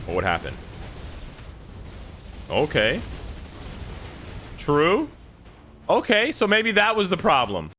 What would happen? Okay. True. Okay, so maybe that was the problem.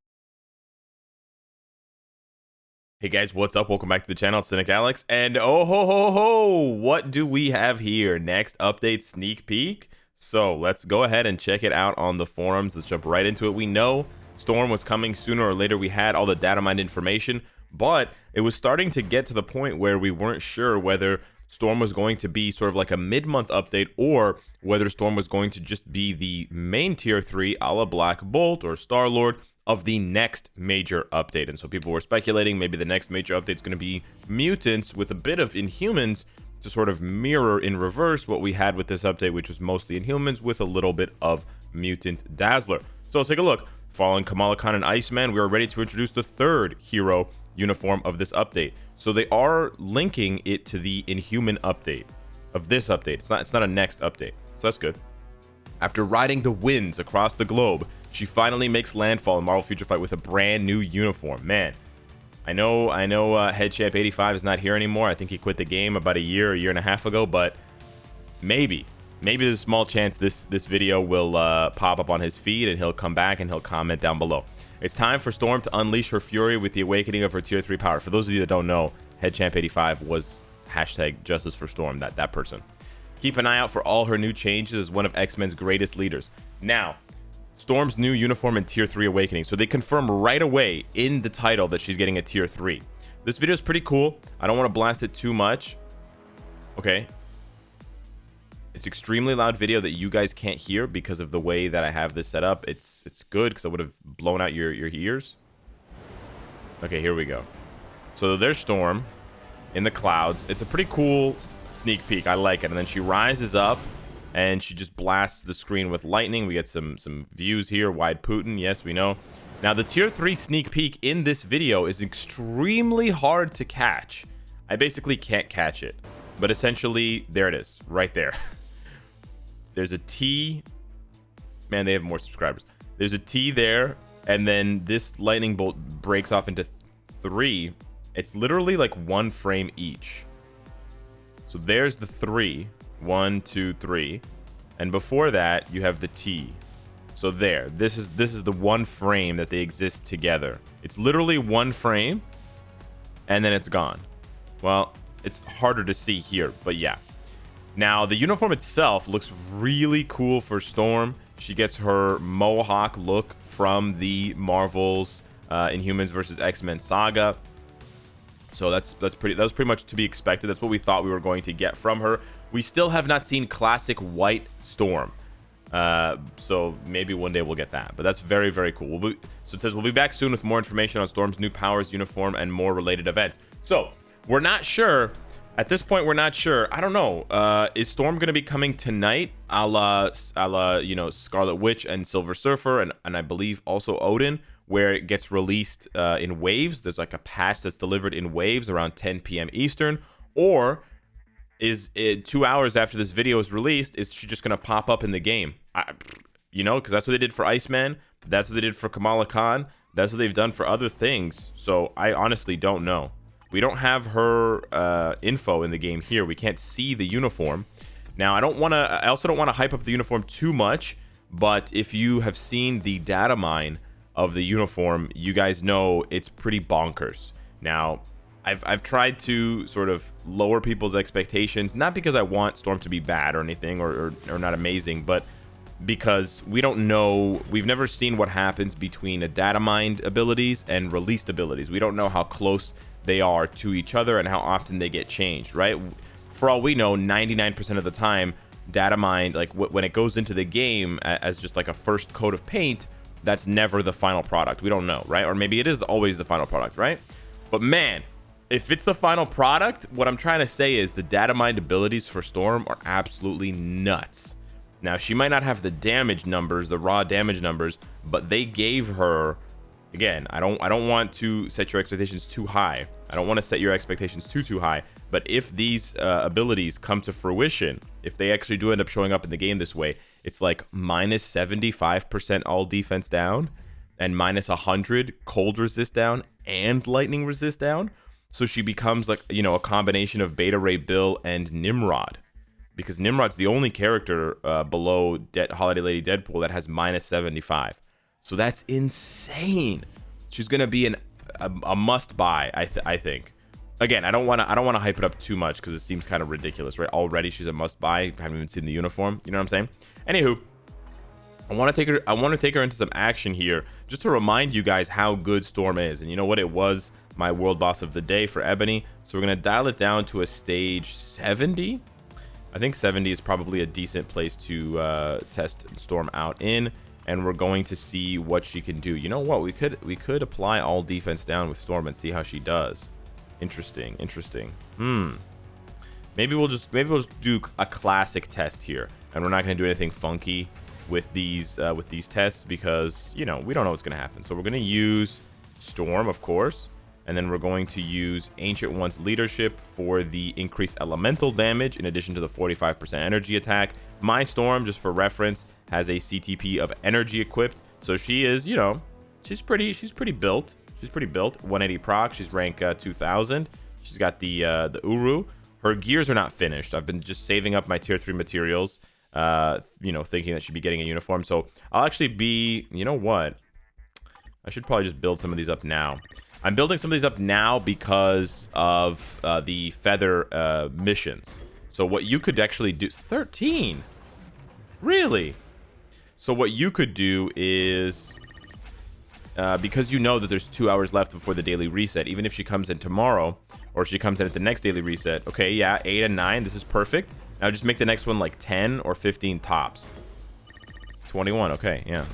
Hey guys, what's up? Welcome back to the channel, Cynicalex. And oh ho ho ho, what do we have here? Next update sneak peek. So let's go ahead and check it out on the forums. Let's jump right into it. We know Storm was coming sooner or later. We had all the data mined information, but it was starting to get to the point where we weren't sure whether Storm was going to be sort of like a mid-month update or whether Storm was going to just be the main tier 3 a la Black Bolt or Star-Lord of the next major update. And so people were speculating maybe the next major update is going to be mutants with a bit of Inhumans to sort of mirror in reverse what we had with this update, which was mostly Inhumans with a little bit of Mutant Dazzler. So let's take a look. Following Kamala Khan and Iceman, we are ready to introduce the third hero uniform of this update. So they are linking it to the Inhuman update of this update. It's not a next update, so that's good. After riding the winds across the globe, she finally makes landfall in Marvel Future Fight with a brand new uniform. Man, I know Head Champ 85 is not here anymore. I think he quit the game about a year and a half ago, but maybe there's a small chance this video will pop up on his feed and he'll come back and he'll comment down below. It's time for Storm to unleash her fury with the awakening of her tier 3 power. For those of you that don't know, Head Champ 85 was hashtag Justice for Storm, that person. Keep an eye out for all her new changes as one of X-Men's greatest leaders. Now, Storm's new uniform and tier 3 awakening. So they confirm right away in the title that she's getting a tier 3. This video is pretty cool. I don't want to blast it too much. Okay. It's extremely loud video that you guys can't hear because of the way that I have this set up. It's good because I would have blown out your ears. Okay, here we go. So there's Storm in the clouds. It's a pretty cool sneak peek. I like it. And then she rises up and she just blasts the screen with lightning. We get some views here. Wide Putin. Yes, we know. Now, the tier 3 sneak peek in this video is extremely hard to catch. I basically can't catch it. But essentially, there it is. Right there. There's a T. Man, they have more subscribers. There's a T there. And then this lightning bolt breaks off into 3. It's literally like 1 frame each. So there's the 3. 1, 2, 3. And before that, you have the T. So there. This is the 1 frame that they exist together. It's literally 1 frame. And then it's gone. Well, it's harder to see here, but yeah. Now, the uniform itself looks really cool for Storm. She gets her Mohawk look from the Marvel's Inhumans vs. X-Men saga. So that was pretty much to be expected. That's what we thought we were going to get from her. We still have not seen classic white Storm. So maybe one day we'll get that. But that's very, very cool. So it says we'll be back soon with more information on Storm's new powers, uniform, and more related events. So we're not sure. At this point, we're not sure. I don't know. Is Storm going to be coming tonight, a la Scarlet Witch and Silver Surfer, and I believe also Odin, where it gets released in waves? There's like a patch that's delivered in waves around 10 p.m. Eastern. Or is it 2 hours after this video is released, is she just going to pop up in the game? Because that's what they did for Iceman. That's what they did for Kamala Khan. That's what they've done for other things. So I honestly don't know. We don't have her info in the game here. We can't see the uniform. Now, I also don't want to hype up the uniform too much, but if you have seen the data mine of the uniform, you guys know it's pretty bonkers. Now, I've tried to sort of lower people's expectations, not because I want Storm to be bad or anything or not amazing, but because we don't know. We've never seen what happens between a data mined abilities and released abilities. We don't know how close they are to each other and how often they get changed, right? For all we know, 99% of the time, data mined, like when it goes into the game as just like a first coat of paint, that's never the final product. We don't know, right? Or maybe it is always the final product, right? But man, if it's the final product, what I'm trying to say is the data mined abilities for Storm are absolutely nuts. Now, she might not have the damage numbers, the raw damage numbers, but they gave her, again, I don't want to set your expectations too high. I don't want to set your expectations too high. But if these abilities come to fruition, if they actually do end up showing up in the game this way, it's like minus 75% all defense down and minus 100 cold resist down and lightning resist down. So she becomes like, you know, a combination of Beta Ray Bill and Nimrod. Because Nimrod's the only character below Holiday Lady Deadpool that has minus 75. So that's insane. She's gonna be a must buy, I think. Again, I don't want to hype it up too much because it seems kind of ridiculous, right? Already she's a must buy. I haven't even seen the uniform. You know what I'm saying? Anywho, I want to take her into some action here, just to remind you guys how good Storm is. And you know what? It was my world boss of the day for Ebony. So we're gonna dial it down to a stage 70. I think 70 is probably a decent place to test Storm out in, and we're going to see what she can do. You know what? We could apply all defense down with Storm and see how she does. Interesting. Maybe we'll just do a classic test here, and we're not going to do anything funky with these tests because, you know, we don't know what's going to happen. So we're going to use Storm, of course, and then we're going to use Ancient One's Leadership for the increased elemental damage in addition to the 45% energy attack. My Storm, just for reference, has a CTP of energy equipped, so she is, you know, she's pretty built. She's pretty built. 180 proc. She's rank 2000. She's got the Uru. Her gears are not finished. I've been just saving up my tier 3 materials, you know, thinking that she'd be getting a uniform. So I'll actually be, you know what? I should probably just build some of these up now. I'm building some of these up now because of the feather missions. So what you could actually do... 13? Really? So what you could do is... because you know that there's 2 hours left before the daily reset, even if she comes in tomorrow or she comes in at the next daily reset. Okay, yeah, 8 and 9. This is perfect. Now just make the next one like 10 or 15 tops. 21. Okay, yeah.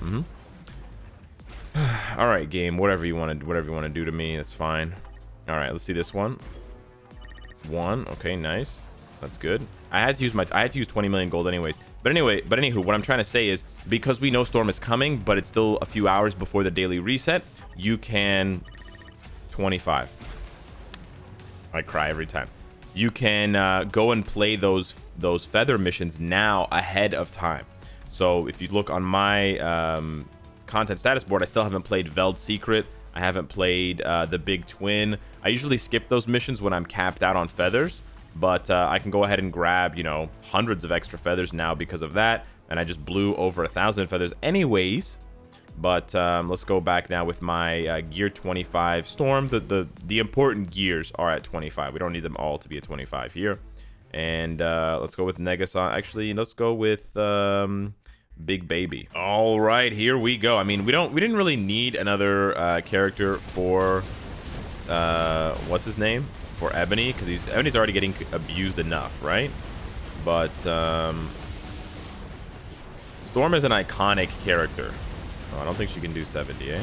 All right, game. Whatever you want to do to me, that's fine. All right, let's see this one. 1. Okay, nice. That's good. I had to use 20 million gold anyways. But anywho, what I'm trying to say is, because we know Storm is coming, but it's still a few hours before the daily reset, you can 25. I cry every time. You can go and play those feather missions now ahead of time. So if you look on my content status board, I still haven't played Veld Secret. I haven't played the Big Twin. I usually skip those missions when I'm capped out on feathers. But I can go ahead and grab, you know, hundreds of extra feathers now because of that. And I just blew over 1,000 feathers anyways. But let's go back now with my gear 25 Storm. The important gears are at 25. We don't need them all to be at 25 here. And let's go with Negason. Actually, let's go with Big Baby. All right, here we go. I mean, we didn't really need another character for what's his name? For Ebony, because Ebony's already getting abused enough, right? But Storm is an iconic character. Oh, I don't think she can do 70, eh?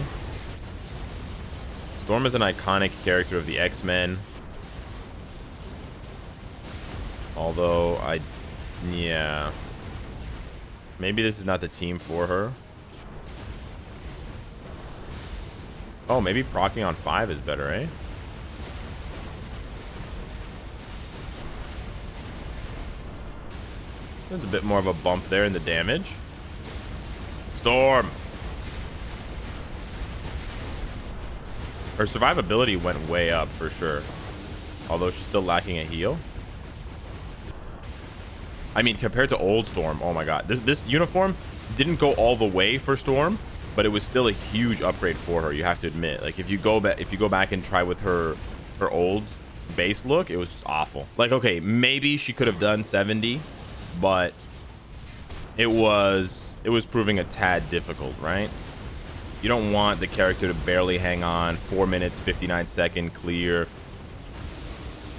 Storm is an iconic character of the X-Men. Although yeah, maybe this is not the team for her. Oh, maybe proccing on 5 is better, eh? There's a bit more of a bump there in the damage. Storm! Her survivability went way up for sure. Although she's still lacking a heal. I mean, compared to old Storm, oh my god. This uniform didn't go all the way for Storm, but it was still a huge upgrade for her, you have to admit. Like, if you go back and try with her old base look, it was just awful. Like, okay, maybe she could have done 70. But it was proving a tad difficult, right? You don't want the character to barely hang on. 4 minutes, 59 second clear.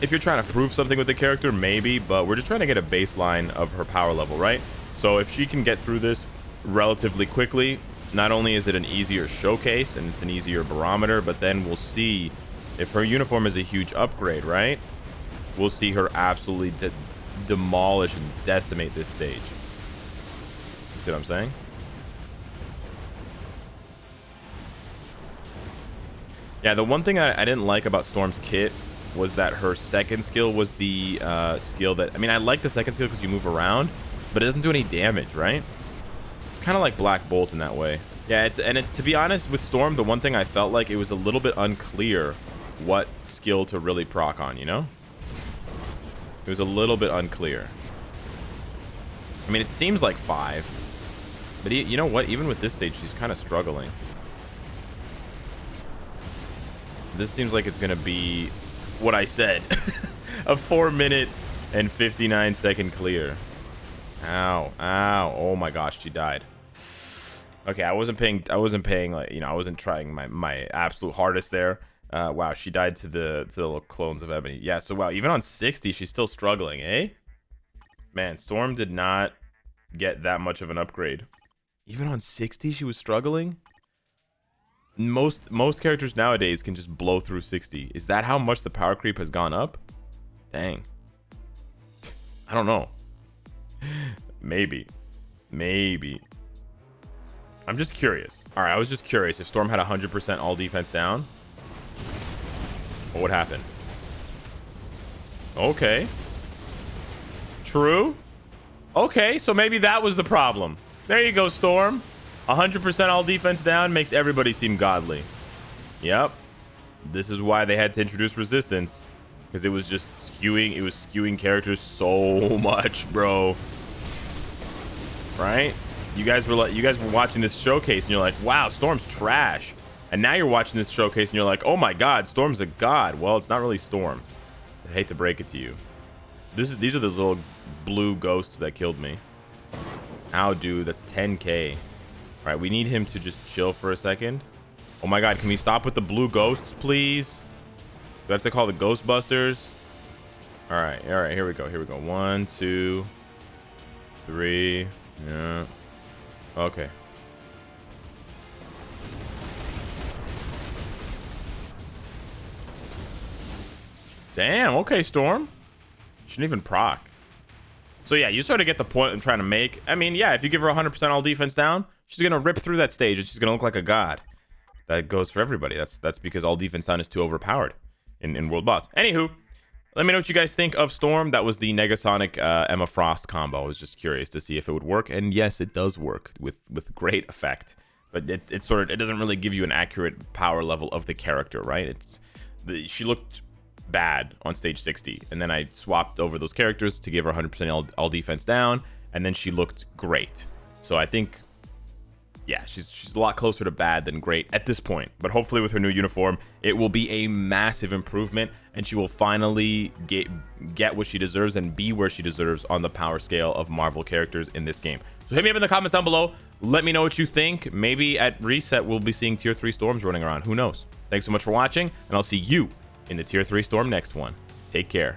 If you're trying to prove something with the character, maybe, but we're just trying to get a baseline of her power level, right? So if she can get through this relatively quickly, not only is it an easier showcase and it's an easier barometer, but then we'll see if her uniform is a huge upgrade, right? We'll see her absolutely demolish and decimate this stage. You see what I'm saying? Yeah, the one thing I didn't like about Storm's kit was that her second skill was the skill that... I mean, I like the second skill because you move around, but it doesn't do any damage, right? It's kind of like Black Bolt in that way. Yeah, to be honest, with Storm, the one thing I felt like it was a little bit unclear what skill to really proc on, you know? It was a little bit unclear. I mean, it seems like 5. But you know what? Even with this stage, she's kind of struggling. This seems like it's going to be what I said. A 4-minute and 59-second clear. Ow. Ow. Oh my gosh, she died. Okay, I wasn't paying like, you know, I wasn't trying my absolute hardest there. Wow, she died to the little clones of Ebony. Yeah, so wow, even on 60, she's still struggling, eh? Man, Storm did not get that much of an upgrade. Even on 60, she was struggling? Most characters nowadays can just blow through 60. Is that how much the power creep has gone up? Dang. I don't know. Maybe. I'm just curious. All right, I was just curious if Storm had 100% all defense down, what would happen? Okay. True. Okay, so maybe that was the problem. There you go, Storm. 100% all defense down makes everybody seem godly. Yep. This is why they had to introduce resistance, because it was just skewing characters so much, bro. Right? You guys were watching this showcase and you're like, wow, Storm's trash. And now you're watching this showcase and you're like, oh my god, Storm's a god. Well, it's not really Storm. I hate to break it to you. These are those little blue ghosts that killed me. Ow, dude, that's 10k. All right, we need him to just chill for a second. Oh my god, can we stop with the blue ghosts, please? Do I have to call the Ghostbusters? All right, here we go. 1, 2, 3. Yeah. Okay. Damn, okay, Storm. Shouldn't even proc. So yeah, you sort of get the point I'm trying to make. I mean, yeah, if you give her 100% all defense down, she's gonna rip through that stage and she's gonna look like a god. That goes for everybody. That's because all defense down is too overpowered in World Boss. Anywho, let me know what you guys think of Storm. That was the Negasonic Emma Frost combo. I was just curious to see if it would work, and yes, it does work with great effect. But it doesn't really give you an accurate power level of the character, right? She looked bad on stage 60, and then I swapped over those characters to give her 100% all defense down, and then she looked great. So I think, yeah, she's a lot closer to bad than great at this point. But hopefully with her new uniform, it will be a massive improvement, and she will finally get what she deserves and be where she deserves on the power scale of Marvel characters in this game. So hit me up in the comments down below. Let me know what you think. Maybe at reset, we'll be seeing tier 3 Storms running around. Who knows? Thanks so much for watching, and I'll see you in the tier 3 Storm next one. Take care.